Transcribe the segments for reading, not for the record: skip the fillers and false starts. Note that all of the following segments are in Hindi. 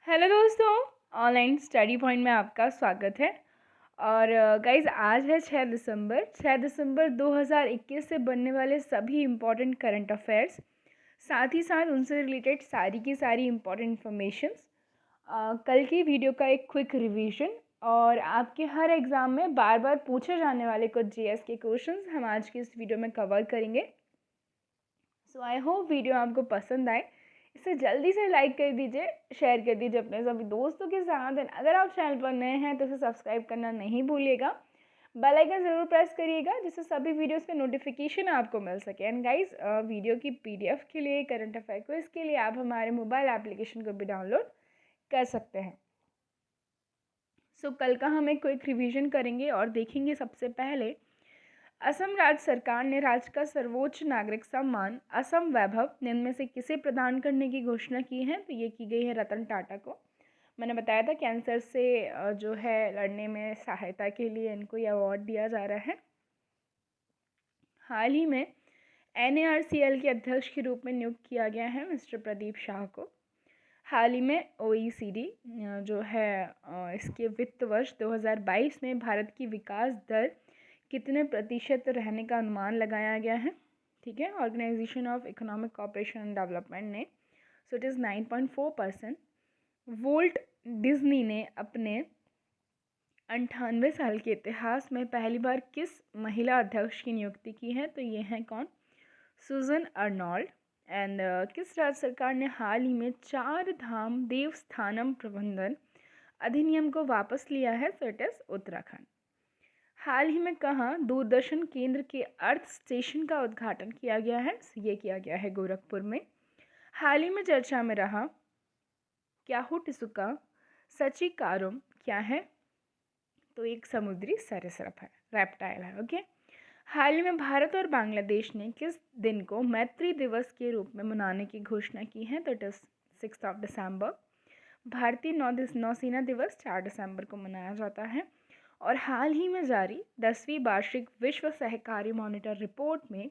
हेलो दोस्तों, ऑनलाइन स्टडी पॉइंट में आपका स्वागत है। और गाइज़ आज है 6 दिसंबर 2021 से बनने वाले सभी इम्पॉर्टेंट करंट अफेयर्स, साथ ही साथ उनसे रिलेटेड सारी की सारी इम्पॉर्टेंट इन्फॉर्मेशंस, कल की वीडियो का एक क्विक रिवीजन और आपके हर एग्ज़ाम में बार बार पूछे जाने वाले कुछ जीएस के क्वेश्चंस हम आज की इस वीडियो में कवर करेंगे। सो आई होप वीडियो आपको पसंद आए। इसे जल्दी से लाइक कर दीजिए, शेयर कर दीजिए अपने सभी दोस्तों के साथ। एंड अगर आप चैनल पर नए हैं तो इसे सब्सक्राइब करना नहीं भूलिएगा। बेल आइकन ज़रूर प्रेस करिएगा जिससे सभी वीडियोस के नोटिफिकेशन आपको मिल सके। एंड गाइस, वीडियो की पीडीएफ के लिए, करंट अफेयर क्विज के लिए आप हमारे मोबाइल एप्लीकेशन को भी डाउनलोड कर सकते हैं। सो कल का हम एक क्विक रिवीजन करेंगे और देखेंगे सबसे पहले असम राज्य सरकार ने राज्य का सर्वोच्च नागरिक सम्मान असम वैभव निम्न में से किसे प्रदान करने की घोषणा की है। तो ये की गई है रतन टाटा को। मैंने बताया था कैंसर से जो है लड़ने में सहायता के लिए इनको ये अवार्ड दिया जा रहा है। हाल ही में NARCL के अध्यक्ष के रूप में नियुक्त किया गया है मिस्टर प्रदीप शाह को। हाल ही में OECD जो है इसके वित्त वर्ष 2022 में भारत की विकास दर कितने प्रतिशत रहने का अनुमान लगाया गया है। ठीक है, Organisation of Economic Cooperation and Development ने। So it is 9.4%। Walt Disney ने अपने 98 साल के इतिहास में पहली बार किस महिला अध्यक्ष की नियुक्ति की है। तो ये हैं कौन? सुजन अर्नोल्ड। एंड किस राज्य सरकार ने हाल ही में 4 धाम देवस्थानम प्रबंधन अधिनियम को वापस लिया है। So it is Uttarakhand. हाल ही में कहाँ दूरदर्शन केंद्र के अर्थ स्टेशन का उद्घाटन किया गया है। ये किया गया है गोरखपुर में। हाल ही में चर्चा में रहा क्याहू टिसुका सचिकारुम क्या है। तो एक समुद्री सरीसृप है, रेप्टाइल है। ओके। हाल ही में भारत और बांग्लादेश ने किस दिन को मैत्री दिवस के रूप में मनाने की घोषणा की है। तो इट इज़ 6 दिसंबर। भारतीय नौसेना दिवस 4 दिसंबर को मनाया जाता है। और हाल ही में जारी 10वीं वार्षिक विश्व सहकारी मॉनिटर रिपोर्ट में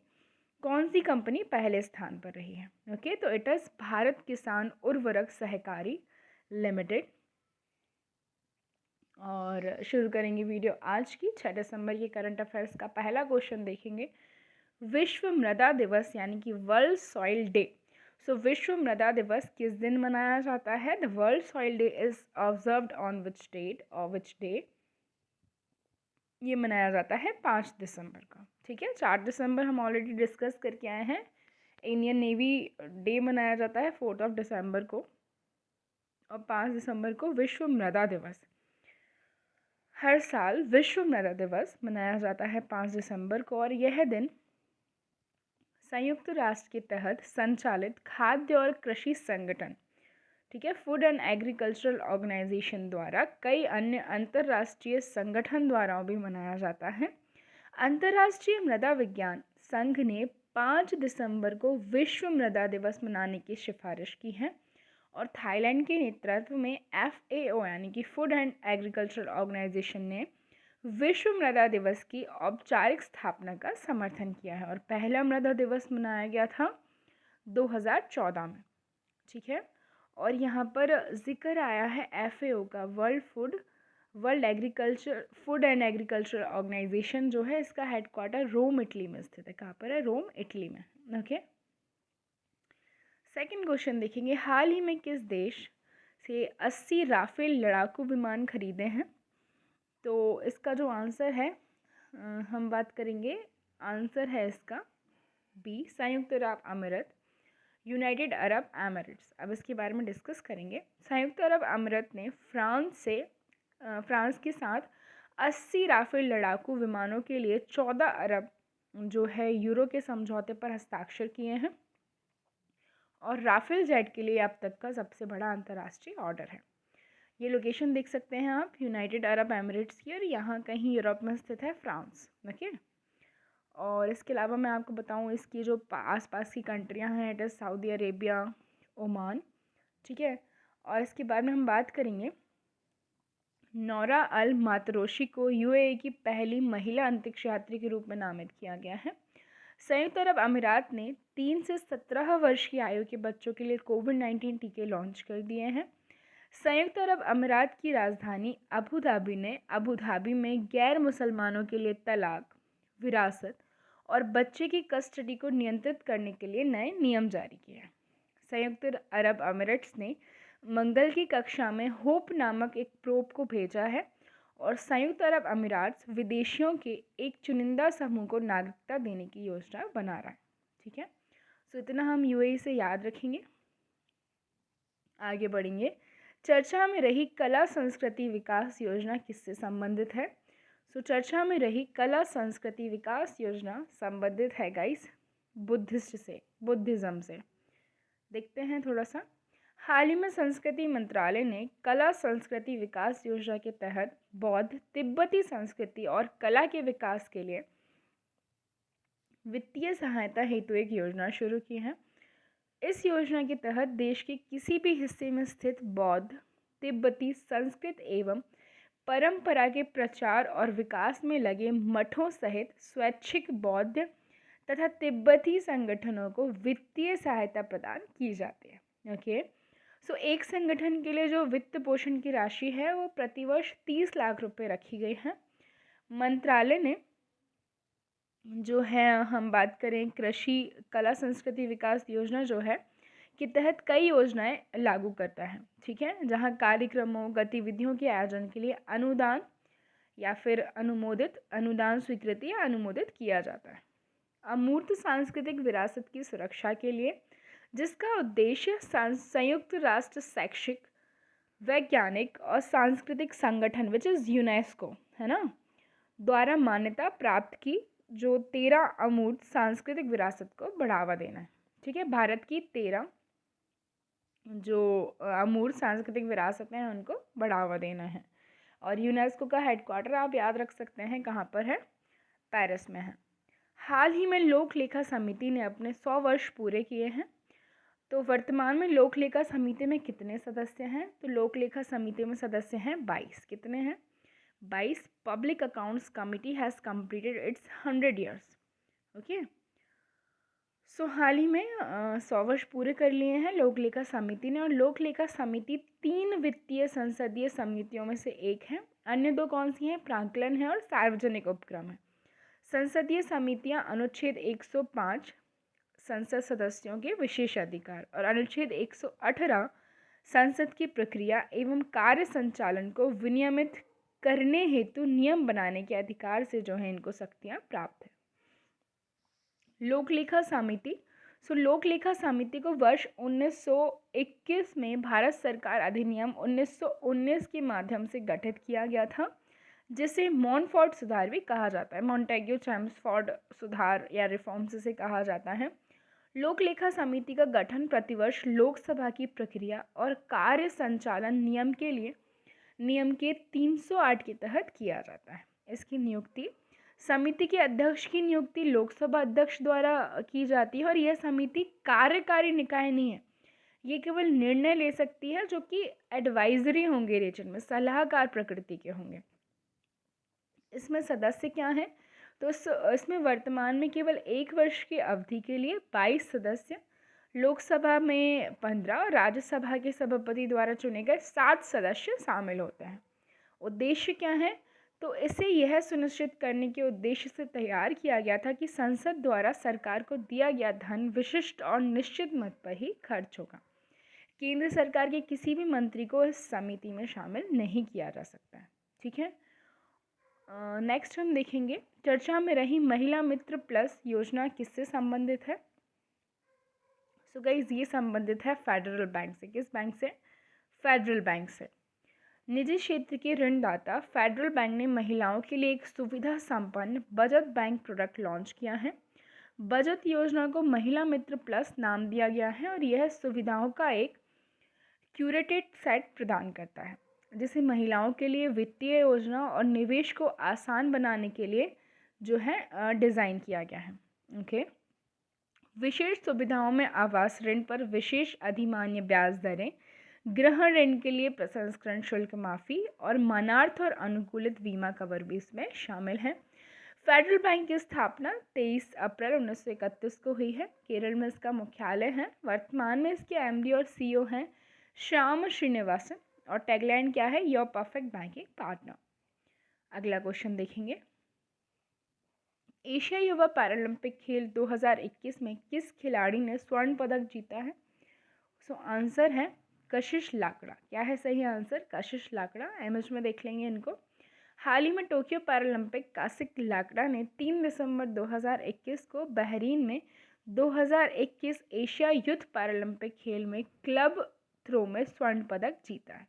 कौन सी कंपनी पहले स्थान पर रही है। ओके, तो इट इज़ भारत किसान उर्वरक सहकारी लिमिटेड। और शुरू करेंगे वीडियो आज की 6 दिसंबर के करंट अफेयर्स का। पहला क्वेश्चन देखेंगे, विश्व मृदा दिवस यानी कि वर्ल्ड सॉइल डे। सो विश्व मृदा दिवस किस दिन मनाया जाता है। The world soil day is observed on which date और विच डे। ये मनाया जाता है 5 दिसंबर का। ठीक है, 4 दिसंबर हम ऑलरेडी डिस्कस करके आए हैं। इंडियन नेवी डे मनाया जाता है 4 दिसंबर को। और 5 दिसंबर को विश्व मृदा दिवस। हर साल विश्व मृदा दिवस मनाया जाता है 5 दिसंबर को। और यह दिन संयुक्त राष्ट्र के तहत संचालित खाद्य और कृषि संगठन, ठीक है, फूड एंड एग्रीकल्चरल ऑर्गेनाइजेशन द्वारा कई अन्य अंतर्राष्ट्रीय संगठन द्वारा भी मनाया जाता है। अंतर्राष्ट्रीय मृदा विज्ञान संघ ने 5 दिसंबर को विश्व मृदा दिवस मनाने की सिफारिश की है। और थाईलैंड के नेतृत्व में FAO यानी कि फूड एंड एग्रीकल्चरल ऑर्गेनाइजेशन ने विश्व मृदा दिवस की औपचारिक स्थापना का समर्थन किया है। और पहला मृदा दिवस मनाया गया था 2014 में। ठीक है, और यहाँ पर जिक्र आया है FAO का, world food and agriculture organisation जो है, इसका हेडक्वार्टर रोम इटली में स्थित है। कहाँ पर है? रोम इटली में। ओके। सेकंड क्वेश्चन देखेंगे, हाल ही में किस देश से 80 राफेल लड़ाकू विमान खरीदे हैं। तो इसका जो आंसर है हम बात करेंगे, आंसर है इसका बी, संयुक्त अरब अमीरात, यूनाइटेड अरब एमिरेट्स। अब इसके बारे में डिस्कस करेंगे। संयुक्त अरब अमीरात ने फ्रांस के साथ 80 राफेल लड़ाकू विमानों के लिए 14 अरब जो है यूरो के समझौते पर हस्ताक्षर किए हैं। और राफेल जेट के लिए अब तक का सबसे बड़ा अंतर्राष्ट्रीय ऑर्डर है। ये लोकेशन देख सकते हैं आप, यूनाइटेड अरब एमिरेट्स की, और यहाँ कहीं यूरोप में स्थित है फ्रांस। ओके। और इसके अलावा मैं आपको बताऊँ इसकी जो आस पास की कंट्रियाँ हैं, it is Saudi Arabia, Oman. ठीक है, और इसके बाद में हम बात करेंगे, नौरा अल मातरोशी को UAE की पहली महिला अंतरिक्ष यात्री के रूप में नामित किया गया है। संयुक्त अरब अमीरात ने 3 से 17 वर्ष की आयु के बच्चों के लिए कोविड-19 टीके लॉन्च कर दिए हैं। संयुक्त अरब अमीरात की राजधानी अबू धाबी में गैर मुसलमानों के लिए तलाक, विरासत और बच्चे की कस्टडी को नियंत्रित करने के लिए नए नियम जारी किए हैं। संयुक्त अरब अमीरात्स ने मंगल की कक्षा में होप नामक एक प्रोब को भेजा है और संयुक्त अरब अमीरात विदेशियों के एक चुनिंदा समूह को नागरिकता देने की योजना बना रहा है। ठीक है, सो इतना हम यूएई से याद रखेंगे। आगे बढ़ेंगे। चर्चा में रही कला संस्कृति विकास योजना किससे संबंधित है? सो चर्चा में रही कला संस्कृति विकास योजना संबंधित है गाइस बुद्धिज्म से। देखते हैं थोड़ा सा। हाल ही में संस्कृति मंत्रालय ने कला संस्कृति विकास योजना के तहत बौद्ध तिब्बती संस्कृति और कला के विकास के लिए वित्तीय सहायता हेतु एक योजना शुरू की है। इस योजना के तहत देश के किसी भी हिस्से में स्थित बौद्ध तिब्बती संस्कृत एवं परंपरा के प्रचार और विकास में लगे मठों सहित स्वैच्छिक बौद्ध तथा तिब्बती संगठनों को वित्तीय सहायता प्रदान की जाती है। ओके, सो एक संगठन के लिए जो वित्त पोषण की राशि है वो प्रतिवर्ष 30 लाख रुपए रखी गई है। मंत्रालय ने जो है, हम बात करें कृषि कला संस्कृति विकास योजना जो है के तहत कई योजनाएं लागू करता है। ठीक है, जहां कार्यक्रमों गतिविधियों के आयोजन के लिए अनुदान या फिर अनुदान स्वीकृति या अनुमोदित किया जाता है। अमूर्त सांस्कृतिक विरासत की सुरक्षा के लिए जिसका उद्देश्य संयुक्त राष्ट्र शैक्षिक वैज्ञानिक और सांस्कृतिक संगठन विच इज़ यूनेस्को है ना द्वारा मान्यता प्राप्त की जो 13 अमूर्त सांस्कृतिक विरासत को बढ़ावा देना है। ठीक है, भारत की 13 जो अमूर्त सांस्कृतिक विरासत हैं उनको बढ़ावा देना है। और यूनेस्को का हेडक्वार्टर आप याद रख सकते हैं कहाँ पर है, पेरिस में है। हाल ही में लोक लेखा समिति ने अपने 100 वर्ष पूरे किए हैं। तो वर्तमान में लोक लेखा समिति में कितने सदस्य हैं? तो लोक लेखा समिति में सदस्य हैं 22। कितने हैं? 22। Public Accounts Committee has completed its 100 years. Okay, so हाल ही में 100 वर्ष पूरे कर लिए हैं लोक लेखा समिति ने। और लोक लेखा समिति 3 वित्तीय संसदीय समितियों में से एक है। अन्य 2 कौन सी हैं? प्राक्कलन है और सार्वजनिक उपक्रम है। संसदीय समितियां अनुच्छेद 105 संसद सदस्यों के विशेष अधिकार और अनुच्छेद 118 संसद की प्रक्रिया एवं कार्य संचालन को विनियमित करने हेतु नियम बनाने के अधिकार से जो है इनको शक्तियां प्राप्त है। लोक लेखा समिति लोक लेखा समिति को वर्ष 1921 में भारत सरकार अधिनियम 1919 के माध्यम से गठित किया गया था, जिसे मॉनफोर्ड सुधार भी कहा जाता है। मॉन्टेग्यू चैम्सफोर्ड सुधार या रिफॉर्म्स इसे कहा जाता है। लोक लेखा समिति का गठन प्रतिवर्ष लोकसभा की प्रक्रिया और कार्य संचालन नियम के 308 के तहत किया जाता है। इसकी नियुक्ति समिति के अध्यक्ष की नियुक्ति लोकसभा अध्यक्ष द्वारा की जाती है और यह समिति कार्यकारी निकाय नहीं है, ये केवल निर्णय ले सकती है जो कि एडवाइजरी होंगे, रीजन में सलाहकार प्रकृति के होंगे। इसमें सदस्य क्या हैं? तो इसमें वर्तमान में केवल 1 वर्ष की अवधि के लिए 22 सदस्य, लोकसभा में 15 और राज्यसभा के सभापति द्वारा चुने गए 7 सदस्य शामिल होते हैं। उद्देश्य क्या है? तो इसे यह सुनिश्चित करने के उद्देश्य से तैयार किया गया था कि संसद द्वारा सरकार को दिया गया धन विशिष्ट और निश्चित मत पर ही खर्च होगा। केंद्र सरकार के किसी भी मंत्री को इस समिति में शामिल नहीं किया जा सकता है। ठीक है, नेक्स्ट हम देखेंगे चर्चा में रही महिला मित्र प्लस योजना किससे संबंधित है? सो गाइस ये संबंधित है फेडरल बैंक से। किस बैंक से? फेडरल बैंक से। निजी क्षेत्र के ऋणदाता फेडरल बैंक ने महिलाओं के लिए एक सुविधा संपन्न बचत बैंक प्रोडक्ट लॉन्च किया है। बचत योजना को महिला मित्र प्लस नाम दिया गया है और यह सुविधाओं का एक क्यूरेटेड सेट प्रदान करता है, जिसे महिलाओं के लिए वित्तीय योजना और निवेश को आसान बनाने के लिए जो है डिज़ाइन किया गया है। ओके, विशेष सुविधाओं में आवास ऋण पर विशेष अधिमान्य ब्याज दरें, गृह ऋण के लिए प्रसंस्करण शुल्क माफ़ी और मानार्थ और अनुकूलित बीमा कवर भी इसमें शामिल हैं। फेडरल बैंक की स्थापना 23 अप्रैल 1931 को हुई है। केरल में इसका मुख्यालय है। वर्तमान में इसके एमडी और सीईओ हैं श्याम श्रीनिवासन और टैगलाइन क्या है? Your perfect banking partner. अगला क्वेश्चन देखेंगे, एशिया युवा पैरालंपिक खेल 2021 में किस खिलाड़ी ने स्वर्ण पदक जीता है? सो आंसर है कशिश लाकड़ा। क्या है सही आंसर? कशिश लाकड़ा। इमेज में देख लेंगे इनको। हाल ही में टोक्यो पैरालंपिक कासिक लाकड़ा ने 3 दिसंबर 2021 को बहरीन में 2021 एशिया यूथ पैरालंपिक खेल में क्लब थ्रो में स्वर्ण पदक जीता है।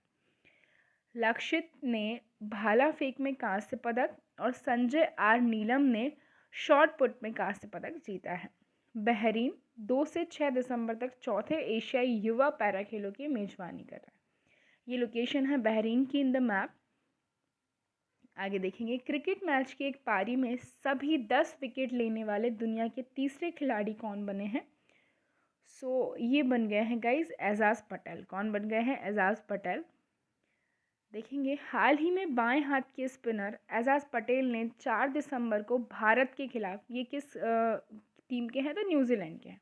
लक्षित ने भाला फेंक में कांस्य पदक और संजय आर नीलम ने शॉट पुट में कांस्य पदक जीता है। बहरीन 2 से 6 दिसंबर तक चौथे एशियाई युवा पैरा खेलों की मेजबानी कर रहा है। ये लोकेशन है बहरीन की इन द मैप। आगे देखेंगे, क्रिकेट मैच की एक पारी में सभी 10 विकेट लेने वाले दुनिया के तीसरे खिलाड़ी कौन बने हैं? सो ये बन गए हैं गाइज एजाज पटेल। कौन बन गए हैं? एजाज पटेल। देखेंगे, हाल ही में बाएं हाथ के स्पिनर एजाज पटेल ने 4 दिसंबर को भारत के खिलाफ, ये किस टीम के हैं? तो न्यूजीलैंड के हैं।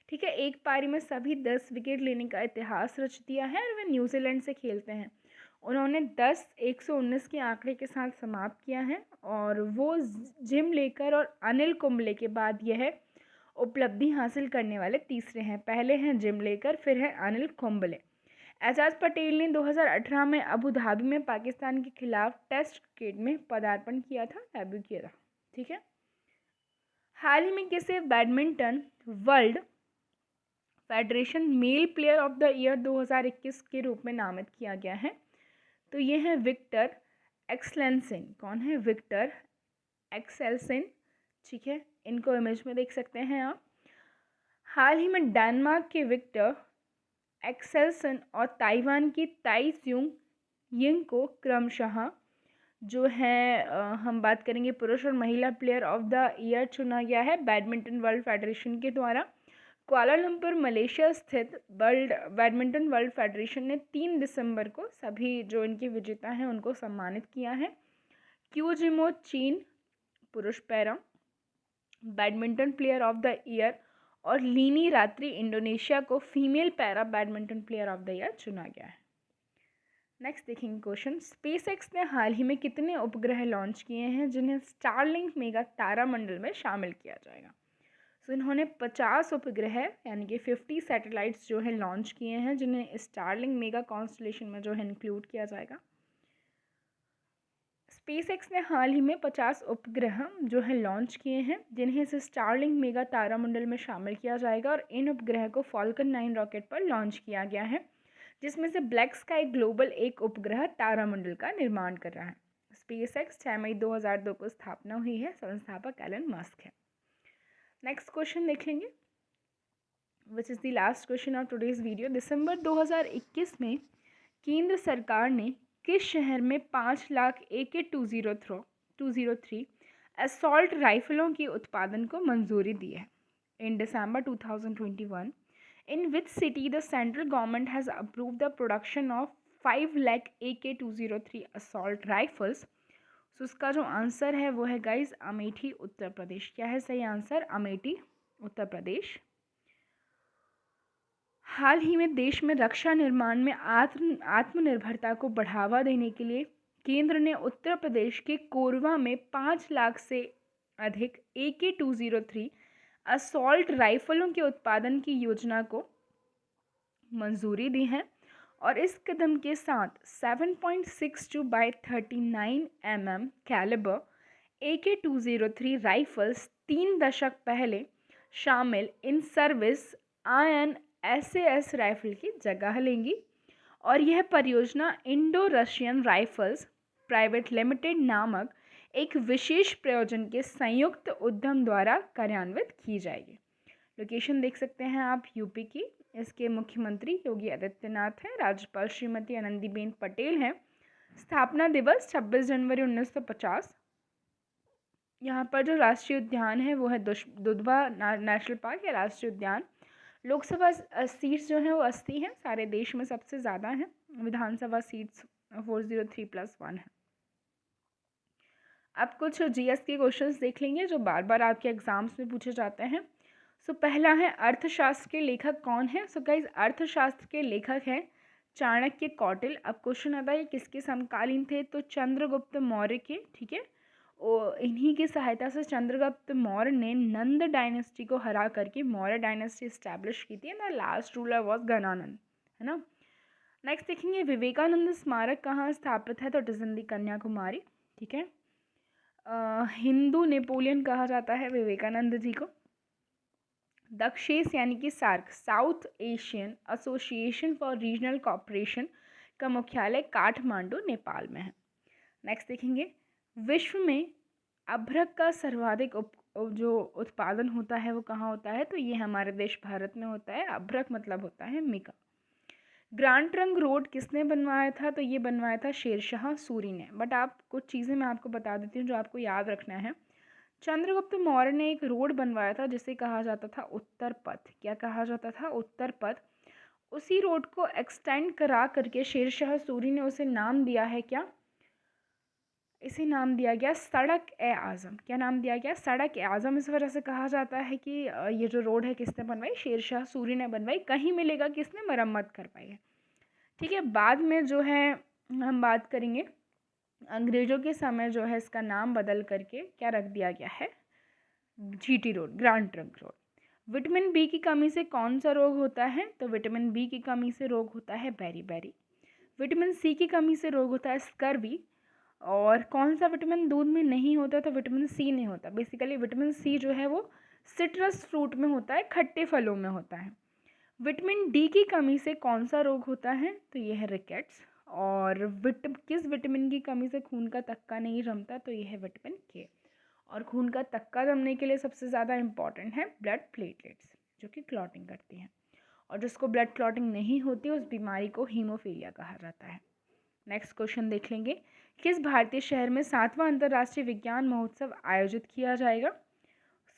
ठीक है, एक पारी में सभी 10 विकेट लेने का इतिहास रच दिया है और वे न्यूजीलैंड से खेलते हैं। उन्होंने 10-119 के आंकड़े के साथ समाप्त किया है और वो जिम लेकर और अनिल कुंबले के बाद यह उपलब्धि हासिल करने वाले तीसरे हैं। पहले हैं जिम लेकर, फिर है अनिल कुंबले। एजाज पटेल ने 2018 में अबू धाबी में पाकिस्तान के खिलाफ टेस्ट क्रिकेट में पदार्पण किया था, डेब्यू किया था। ठीक है, हाल ही में किसे badminton world federation mail player of the year 2021 के रूप में नामित किया गया है? तो ये है विक्टर एक्सेल्सन। कौन है? Victor Axelsen. ठीक है, इनको इमेज में देख सकते हैं आप। हाल ही में डेनमार्क के विक्टर एक्सेल्सन और ताइवान की ताई त्सुंग यिंग को क्रमशः जो है हम बात करेंगे पुरुष और महिला प्लेयर ऑफ द ईयर चुना गया है बैडमिंटन वर्ल्ड फेडरेशन के द्वारा। कुआलालंपुर मलेशिया स्थित बैडमिंटन वर्ल्ड फेडरेशन ने 3 दिसंबर को सभी जो इनके विजेता हैं उनको सम्मानित किया है। क्यूजिमो चीन पुरुष para badminton player of the year और लीनी रात्रि इंडोनेशिया को female para badminton player of the year चुना गया है। नेक्स्ट देखेंगे क्वेश्चन, स्पेसएक्स ने हाल ही में कितने उपग्रह लॉन्च किए हैं जिन्हें स्टारलिंक मेगा तारामंडल में शामिल किया जाएगा? सो इन्होंने 50 उपग्रह यानी कि 50 सैटेलाइट्स जो है लॉन्च किए हैं जिन्हें स्टारलिंक मेगा कॉन्स्टलेशन में जो है इंक्लूड किया जाएगा। स्पेसएक्स ने हाल ही में 50 उपग्रह जो है लॉन्च किए हैं जिन्हें इस स्टारलिंक मेगा तारामंडल में शामिल किया जाएगा और इन उपग्रह को फॉल्कन 9 रॉकेट पर लॉन्च किया गया है, जिसमें से ब्लैक स्काई ग्लोबल एक उपग्रह तारामंडल का निर्माण कर रहा है। स्पेसएक्स 6 मई 2002 को स्थापना हुई है, संस्थापक एलन मस्क है। नेक्स्ट क्वेश्चन देख लेंगे, which is the last question of today's video. दिसंबर 2021 में केंद्र सरकार ने किस शहर में 5 लाख AK-203 असॉल्ट राइफलों के उत्पादन को मंजूरी दी है? इन December 2021, in which city the central government has approved the production of 5 lakh AK-203 assault rifles? सो उसका जो आंसर है वो है गाइज अमेठी उत्तर प्रदेश। क्या है सही आंसर? अमेठी उत्तर प्रदेश। हाल ही में देश में रक्षा निर्माण में आत्मनिर्भरता को बढ़ावा देने के लिए केंद्र ने उत्तर प्रदेश के कोरबा में 5 लाख से अधिक AK-203 असॉल्ट राइफलों के उत्पादन की योजना को मंजूरी दी है और इस कदम के साथ 7.62 by 39 mm calibre AK-203 rifles 3 दशक पहले शामिल इन सर्विस INSAS राइफल की जगह लेंगी और यह परियोजना Indo Russian rifles private limited नामक एक विशेष प्रयोजन के संयुक्त उद्यम द्वारा कार्यान्वित की जाएगी। लोकेशन देख सकते हैं आप यूपी की। इसके मुख्यमंत्री योगी आदित्यनाथ हैं, राज्यपाल श्रीमती आनंदीबेन पटेल हैं। स्थापना दिवस 26 जनवरी 1950। यहाँ पर जो राष्ट्रीय उद्यान है वो है दुधवा नेशनल पार्क या राष्ट्रीय उद्यान। लोकसभा सीट्स जो हैं वो 80 हैं, सारे देश में सबसे ज़्यादा हैं। विधानसभा सीट्स 403+1 है। अब कुछ GS के क्वेश्चंस देख लेंगे जो बार बार आपके एग्जाम्स में पूछे जाते हैं। सो पहला है अर्थशास्त्र के लेखक कौन है? सो गाइज अर्थशास्त्र के लेखक हैं चाणक्य, कौटिल्य। अब क्वेश्चन आता है किसके समकालीन थे, तो चंद्रगुप्त मौर्य के, ठीक है। और इन्हीं की सहायता से चंद्रगुप्त मौर्य ने नंद डायनेस्टी को हरा करके मौर्य डायनेस्टी इस्टेब्लिश की थी and the last ruler was Gananand, है ना। नेक्स्ट देखेंगे विवेकानंद स्मारक कहाँ स्थापित है, तो इट इज इन दी कन्याकुमारी, ठीक है। हिंदू नेपोलियन कहा जाता है विवेकानंद जी को। दक्षेस यानी कि SAARC, South Asian Association for Regional Cooperation का मुख्यालय काठमांडू, नेपाल में है। नेक्स्ट देखेंगे विश्व में अभ्रक का सर्वाधिक जो उत्पादन होता है वो कहाँ होता है, तो ये हमारे देश भारत में होता है। अभ्रक मतलब होता है मिका। ग्रांड ट्रंक रोड किसने बनवाया था, तो ये बनवाया था शेरशाह सूरी ने। बट आप कुछ चीज़ें मैं आपको बता देती हूँ जो आपको याद रखना है। चंद्रगुप्त मौर्य ने एक रोड बनवाया था जिसे कहा जाता था उत्तर पथ। क्या कहा जाता था, उत्तर पथ। उसी रोड को एक्सटेंड करा करके शेरशाह सूरी ने उसे नाम दिया है क्या, इसे नाम दिया गया सड़क ए आज़म। क्या नाम दिया गया, सड़क ए आज़म। इस वजह से कहा जाता है कि ये जो रोड है किसने बनवाई, शेरशाह सूरी ने बनवाई। कहीं मिलेगा किसने, मरम्मत कर पाई है, ठीक है। बाद में जो है हम बात करेंगे अंग्रेज़ों के समय जो है इसका नाम बदल करके क्या रख दिया गया है, GT Road, Grand Trunk Road. Vitamin B की कमी से कौन सा रोग होता है, तो विटामिन बी की कमी से रोग होता है बेरी। विटामिन सी की कमी से रोग होता है स्कर्वी। और कौन सा विटामिन दूध में नहीं होता, तो विटामिन सी नहीं होता। बेसिकली विटामिन सी जो है वो सिट्रस फ्रूट में होता है, खट्टे फलों में होता है। विटामिन डी की कमी से कौन सा रोग होता है, तो ये है रिकेट्स। और किस विटामिन की कमी से खून का तक्का नहीं जमता, तो ये है विटामिन के। और खून का तक्का जमने के लिए सबसे ज़्यादा इम्पॉर्टेंट है ब्लड प्लेटलेट्स, जो कि क्लॉटिंग करती हैं। और जिसको ब्लड क्लॉटिंग नहीं होती उस बीमारी को हीमोफीलिया कहा जाता है। नेक्स्ट क्वेश्चन देख लेंगे, किस भारतीय शहर में 7वां अंतर्राष्ट्रीय विज्ञान महोत्सव आयोजित किया जाएगा।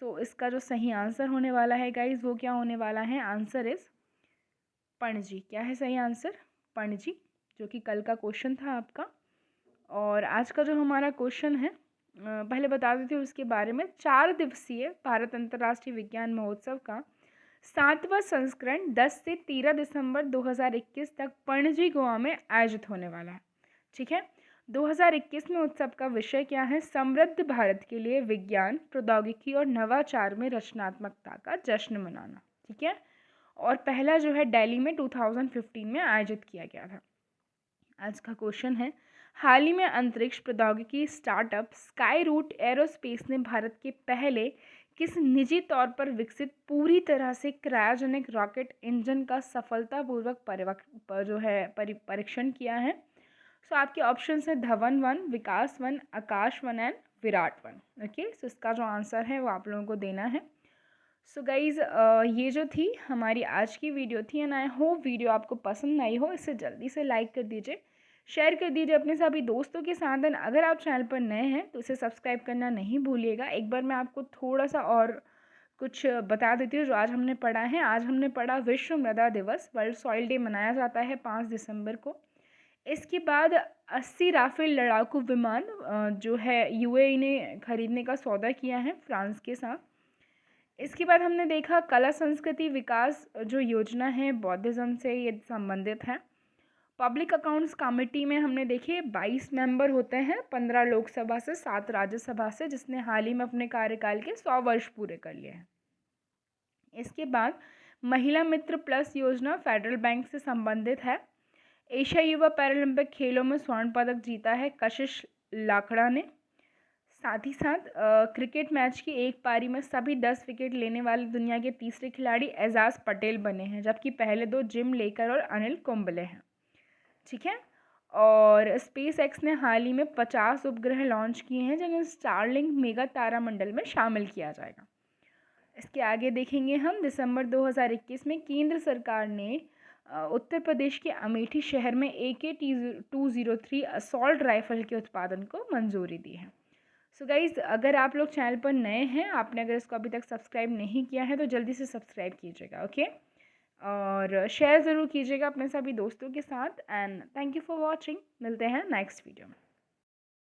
सो इसका जो सही आंसर होने वाला है गाइज वो क्या होने वाला है, आंसर इज पणजी। क्या है सही आंसर, पणजी, जो कि कल का क्वेश्चन था आपका। और आज का जो हमारा क्वेश्चन है पहले बता देती हूँ उसके बारे में। 4 दिवसीय भारत अंतर्राष्ट्रीय विज्ञान महोत्सव का 7वां संस्करण 10 से 13 दिसंबर 2021 तक पणजी गोवा में आयोजित होने वाला है, ठीक है। 2021 में उत्सव का विषय क्या है, समृद्ध भारत के लिए विज्ञान, प्रौद्योगिकी और नवाचार में रचनात्मकता का जश्न मनाना, ठीक है। और पहला जो है दिल्ली में 2015 में आयोजित किया गया था। आज का क्वेश्चन है, हाल ही में अंतरिक्ष प्रौद्योगिकी स्टार्टअप स्काई रूट एरोस्पेस ने भारत के पहले किस निजी तौर पर विकसित पूरी तरह से क्रायोजेनिक रॉकेट इंजन का सफलतापूर्वक परीक्षण किया है। सो आपके ऑप्शन है धवन 1, विकास 1, आकाश 1 एंड विराट 1। ओके, सो इसका जो आंसर है वो आप लोगों को देना है। सो गाइज़ ये जो थी हमारी आज की वीडियो थी एंड आई होप वीडियो आपको पसंद आई हो। इसे जल्दी से लाइक कर दीजिए, शेयर कर दीजिए अपने सभी दोस्तों के साथ। एंड अगर आप चैनल पर नए हैं तो इसे सब्सक्राइब करना नहीं भूलिएगा। एक बार मैं आपको थोड़ा सा और कुछ बता देती हूँ जो आज हमने पढ़ा है। आज हमने पढ़ा विश्व मृदा दिवस, वर्ल्ड सॉइल डे मनाया जाता है 5 दिसंबर को। इसके बाद 80 राफेल लड़ाकू विमान जो है यूएई ने खरीदने का सौदा किया है फ्रांस के साथ। इसके बाद हमने देखा कला संस्कृति विकास जो योजना है बौद्धिज्म से ये संबंधित है। पब्लिक अकाउंट्स कमेटी में हमने देखे 22 मेंबर होते हैं, 15 लोकसभा से 7 राज्यसभा से, जिसने हाल ही में अपने कार्यकाल के 100 वर्ष पूरे कर लिए हैं। इसके बाद महिला मित्र प्लस योजना फेडरल बैंक से संबंधित है। एशिया युवा पैरालंपिक खेलों में स्वर्ण पदक जीता है कशिश लाखड़ा ने। साथ ही साथ क्रिकेट मैच की एक पारी में सभी 10 विकेट लेने वाले दुनिया के तीसरे खिलाड़ी एजाज पटेल बने हैं, जबकि पहले 2 जिम लेकर और अनिल कुंबले हैं, ठीक है। और स्पेस एक्स ने हाल ही में 50 उपग्रह लॉन्च किए हैं जिन्हें स्टारलिंक मेगा तारामंडल में शामिल किया जाएगा। इसके आगे देखेंगे हम दिसंबर 2021 में केंद्र सरकार ने उत्तर प्रदेश के अमेठी शहर में AK-203 असॉल्ट राइफल के उत्पादन को मंजूरी दी है। सो गाइज़ अगर आप लोग चैनल पर नए हैं, आपने अगर इसको अभी तक सब्सक्राइब नहीं किया है तो जल्दी से सब्सक्राइब कीजिएगा, ओके। और शेयर ज़रूर कीजिएगा अपने सभी दोस्तों के साथ। And thank you for watching. मिलते हैं नेक्स्ट वीडियो में।